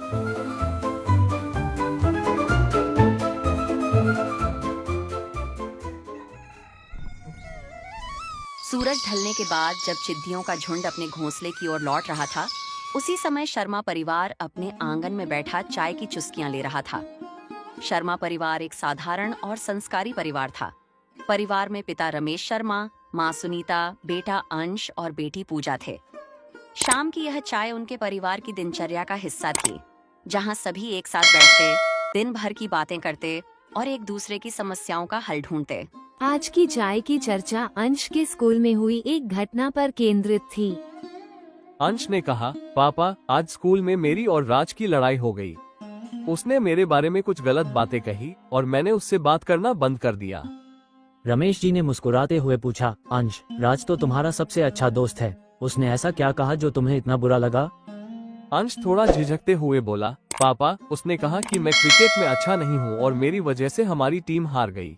सूरज ढलने के बाद जब चिद्दियों का झुंड अपने घोंसले की ओर लौट रहा था, उसी समय शर्मा परिवार अपने आंगन में बैठा चाय की चुस्कियां ले रहा था। शर्मा परिवार एक साधारण और संस्कारी परिवार था। परिवार में पिता रमेश शर्मा, माँ सुनीता, बेटा अंश और बेटी पूजा थे। शाम की यह चाय उनके परिवार की दिनचर्या का हिस्सा थी, जहाँ सभी एक साथ बैठते, दिन भर की बातें करते और एक दूसरे की समस्याओं का हल ढूंढते। आज की चाय की चर्चा अंश के स्कूल में हुई एक घटना पर केंद्रित थी। अंश ने कहा, पापा, आज स्कूल में मेरी और राज की लड़ाई हो गई। उसने मेरे बारे में कुछ गलत बातें कही और मैंने उससे बात करना बंद कर दिया। रमेश जी ने मुस्कुराते हुए पूछा, अंश, राज तो तुम्हारा सबसे अच्छा दोस्त है, उसने ऐसा क्या कहा जो तुम्हें इतना बुरा लगा? अंश थोड़ा झिझकते हुए बोला, पापा, उसने कहा कि मैं क्रिकेट में अच्छा नहीं हूँ और मेरी वजह से हमारी टीम हार गई।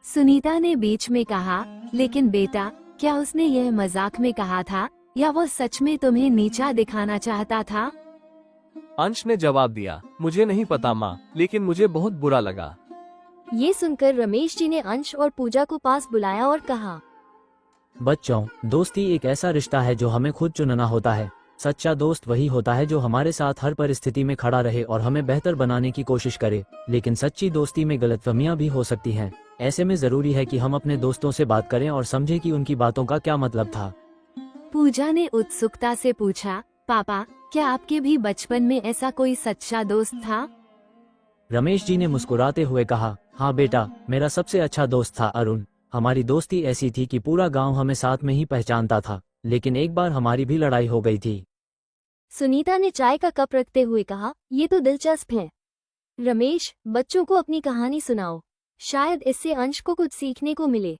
सुनीता ने बीच में कहा, लेकिन बेटा, क्या उसने यह मजाक में कहा था या वो सच में तुम्हें नीचा दिखाना चाहता था? अंश ने जवाब दिया, मुझे नहीं पता माँ, लेकिन मुझे बहुत बुरा लगा। ये सुनकर रमेश जी ने अंश और पूजा को पास बुलाया और कहा, बच्चों, दोस्ती एक ऐसा रिश्ता है जो हमें खुद चुनना होता है। सच्चा दोस्त वही होता है जो हमारे साथ हर परिस्थिति में खड़ा रहे और हमें बेहतर बनाने की कोशिश करे। लेकिन सच्ची दोस्ती में गलतफहमियां भी हो सकती हैं। ऐसे में जरूरी है कि हम अपने दोस्तों से बात करें और समझें कि उनकी बातों का क्या मतलब था। पूजा ने उत्सुकता से पूछा, पापा, क्या आपके भी बचपन में ऐसा कोई सच्चा दोस्त था? रमेश जी ने मुस्कुराते हुए कहा, हाँ बेटा, मेरा सबसे अच्छा दोस्त था अरुण। हमारी दोस्ती ऐसी थी कि पूरा गांव हमें साथ में ही पहचानता था, लेकिन एक बार हमारी भी लड़ाई हो गई थी। सुनीता ने चाय का कप रखते हुए कहा, ये तो दिलचस्प है। रमेश, बच्चों को अपनी कहानी सुनाओ, शायद इससे अंश को कुछ सीखने को मिले।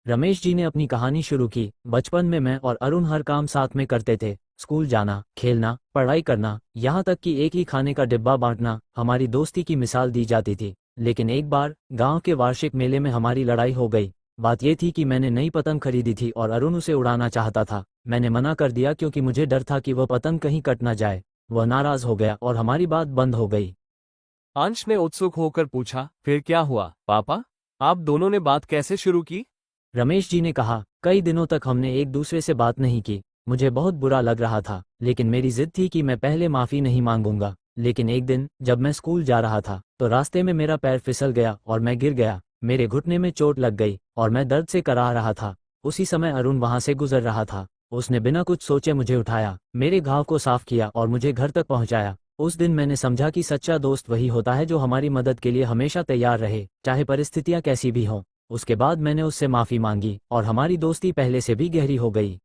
रमेश जी ने अपनी कहानी शुरू की। बचपन में मैं और अरुण हर काम साथ में करते थे, स्कूल जाना, खेलना, पढ़ाई करना, यहाँ तक कि एक ही खाने का डिब्बा बांटना हमारी दोस्ती की मिसाल दी जाती थी। लेकिन एक बार गांव के वार्षिक मेले में हमारी लड़ाई हो गई। बात ये थी कि मैंने नई पतंग खरीदी थी और अरुण उसे उड़ाना चाहता था। मैंने मना कर दिया क्योंकि मुझे डर था कि वह पतंग कहीं कट न जाए। वह नाराज हो गया और हमारी बात बंद हो गई। अंश ने उत्सुक होकर पूछा, फिर क्या हुआ पापा? आप दोनों ने बात कैसे शुरू की? रमेश जी ने कहा, कई दिनों तक हमने एक दूसरे से बात नहीं की। मुझे बहुत बुरा लग रहा था, लेकिन मेरी जिद थी कि मैं पहले माफी नहीं मांगूंगा। लेकिन एक दिन जब मैं स्कूल जा रहा था तो रास्ते में मेरा पैर फिसल गया और मैं गिर गया। मेरे घुटने में चोट लग गई और मैं दर्द से कराह रहा था। उसी समय अरुण वहां से गुजर रहा था। उसने बिना कुछ सोचे मुझे उठाया, मेरे घाव को साफ किया और मुझे घर तक पहुंचाया। उस दिन मैंने समझा कि सच्चा दोस्त वही होता है जो हमारी मदद के लिए हमेशा तैयार रहे, चाहे परिस्थितियां कैसी भी हों। उसके बाद मैंने उससे माफी मांगी और हमारी दोस्ती पहले से भी गहरी हो गई।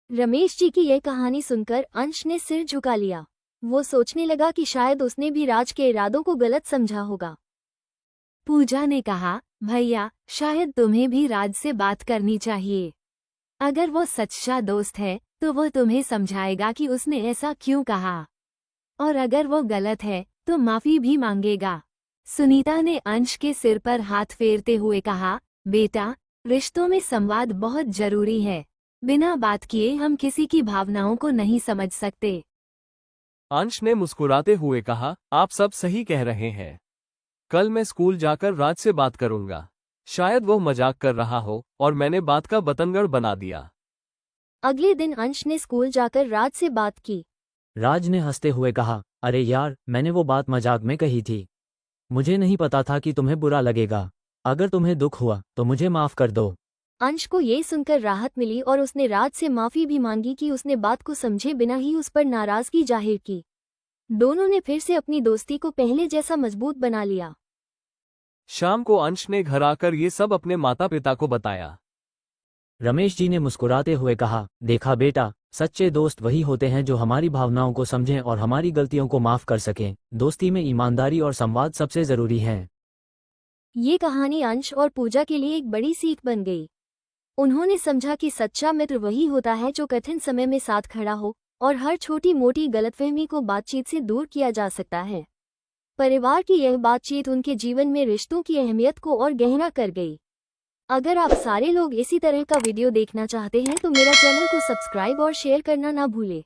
रमेश जी की यह कहानी सुनकर अंश ने सिर झुका लिया। वो सोचने लगा कि शायद उसने भी राज के इरादों को गलत समझा होगा। पूजा ने कहा, भैया, शायद तुम्हें भी राज से बात करनी चाहिए। अगर वो सच्चा दोस्त है तो वो तुम्हें समझाएगा कि उसने ऐसा क्यों कहा, और अगर वो गलत है तो माफी भी मांगेगा। सुनीता ने अंश के सिर पर हाथ फेरते हुए कहा, बेटा, रिश्तों में संवाद बहुत जरूरी है। बिना बात किए हम किसी की भावनाओं को नहीं समझ सकते। अंश ने मुस्कुराते हुए कहा, आप सब सही कह रहे हैं। कल मैं स्कूल जाकर राज से बात करूंगा। शायद वो मजाक कर रहा हो और मैंने बात का बतंगड़ बना दिया। अगले दिन अंश ने स्कूल जाकर राज से बात की। राज ने हंसते हुए कहा, अरे यार, मैंने वो बात मजाक में कही थी। मुझे नहीं पता था कि तुम्हें बुरा लगेगा। अगर तुम्हें दुख हुआ तो मुझे माफ कर दो। अंश को ये सुनकर राहत मिली और उसने राज से माफी भी मांगी कि उसने बात को समझे बिना ही उस पर नाराजगी जाहिर की। दोनों ने फिर से अपनी दोस्ती को पहले जैसा मजबूत बना लिया। शाम को अंश ने घर आकर ये सब अपने माता पिता को बताया। रमेश जी ने मुस्कुराते हुए कहा, देखा बेटा, सच्चे दोस्त वही होते हैं जो हमारी भावनाओं को समझें और हमारी गलतियों को माफ कर सकें। दोस्ती में ईमानदारी और संवाद सबसे जरूरी है। ये कहानी अंश और पूजा के लिए एक बड़ी सीख बन गई। उन्होंने समझा कि सच्चा मित्र वही होता है जो कठिन समय में साथ खड़ा हो और हर छोटी मोटी गलतफहमी को बातचीत से दूर किया जा सकता है। परिवार की यह बातचीत उनके जीवन में रिश्तों की अहमियत को और गहरा कर गई। अगर आप सारे लोग इसी तरह का वीडियो देखना चाहते हैं तो मेरा चैनल को सब्सक्राइब और शेयर करना ना भूलें।